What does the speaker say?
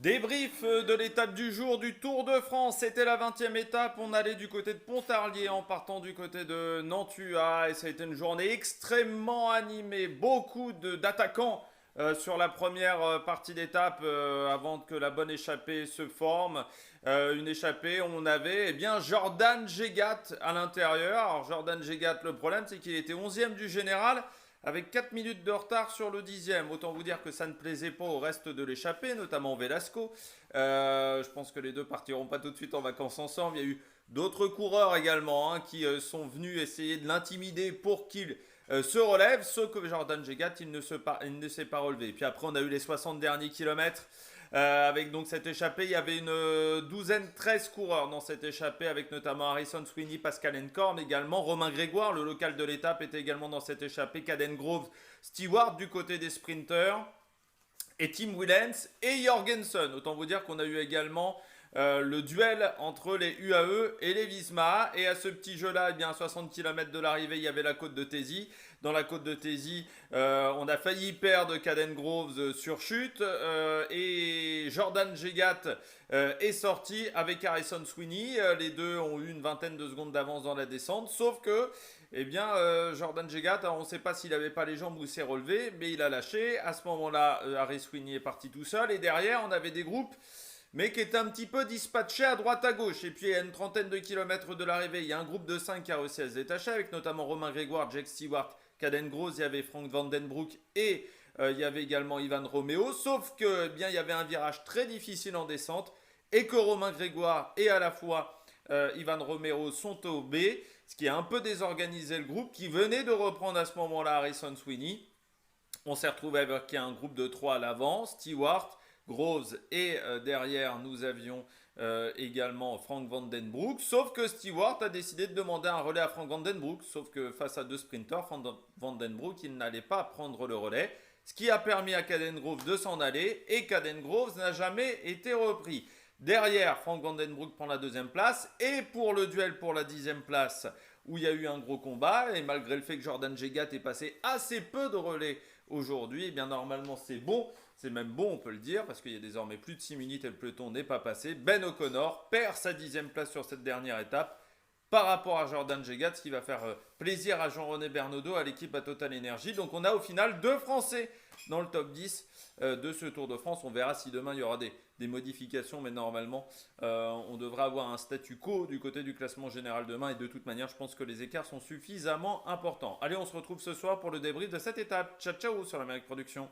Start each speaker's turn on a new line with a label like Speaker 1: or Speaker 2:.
Speaker 1: Débrief de l'étape du jour du Tour de France. C'était la 20e étape. On allait du côté de Pontarlier en partant du côté de Nantua. Et ça a été une journée extrêmement animée. Beaucoup d'attaquants sur la première partie d'étape avant que la bonne échappée se forme. Une échappée, on avait Jordan Gégat à l'intérieur. Alors Jordan Gégat, le problème c'est qu'il était 11e du général avec 4 minutes de retard sur le 10e. Autant vous dire que ça ne plaisait pas au reste de l'échappée, notamment Velasco. Je pense que les deux partiront pas tout de suite en vacances ensemble. Il y a eu d'autres coureurs également qui sont venus essayer de l'intimider pour qu'il se relève, sauf que Jordan Gégat, il ne s'est pas relevé. Et puis après, on a eu les 60 derniers kilomètres. Avec donc cette échappée, il y avait une douzaine, 13 coureurs dans cette échappée, avec notamment Harrison Sweeney, Pascal Encorn, également Romain Grégoire, le local de l'étape, était également dans cette échappée, Caden Groves, Stewart du côté des sprinters, et Tim Willems et Jorgensen. Autant vous dire qu'on a eu également le duel entre les UAE et les Visma. Et à ce petit jeu-là, à 60 km de l'arrivée, il y avait la côte de Thésy. Dans la côte de Thésy, on a failli perdre Caden Groves sur chute. Et Jordan Gégat est sorti avec Harrison Sweeney. Les deux ont eu une vingtaine de secondes d'avance dans la descente. Sauf que Jordan Gégat, on ne sait pas s'il n'avait pas les jambes ou s'est relevé, mais il a lâché. À ce moment-là, Harry Sweeney est parti tout seul. Et derrière, on avait des groupes mais qui est un petit peu dispatché à droite à gauche. Et puis à une trentaine de kilomètres de l'arrivée, il y a un groupe de 5 qui a réussi à se détacher, avec notamment Romain Grégoire, Jack Stewart, Caden Groves, il y avait Frank Vandenbroek et il y avait également Ivan Romeo. Sauf que il y avait un virage très difficile en descente et que Romain Grégoire et à la fois Ivan Romeo sont au B, ce qui a un peu désorganisé le groupe qui venait de reprendre à ce moment-là Harrison Sweeney. On s'est retrouvé avec un groupe de 3 à l'avant, Stewart, Groves et derrière nous avions également Frank Vandenbroek. Sauf que Stewart a décidé de demander un relais à Frank Vandenbroek. Sauf que face à deux sprinters, Frank Vandenbroek il n'allait pas prendre le relais. Ce qui a permis à Caden Groves de s'en aller. Et Caden Groves n'a jamais été repris. Derrière, Frank Vandenbroek prend la deuxième place. Et pour le duel pour la 10e place, où il y a eu un gros combat, et malgré le fait que Jordan Gégat ait passé assez peu de relais aujourd'hui, normalement c'est bon, c'est même bon on peut le dire, parce qu'il y a désormais plus de 6 minutes et le peloton n'est pas passé. Ben O'Connor perd sa 10e place sur cette dernière étape par rapport à Jordan Gégat, ce qui va faire plaisir à Jean-René Bernaudot, à l'équipe à Total Energy. Donc on a au final 2 Français dans le top 10 de ce Tour de France. On verra si demain il y aura des modifications, mais normalement on devrait avoir un statu quo du côté du classement général demain. Et de toute manière, je pense que les écarts sont suffisamment importants. Allez, on se retrouve ce soir pour le débrief de cette étape. Ciao ciao sur l'Amérique Production.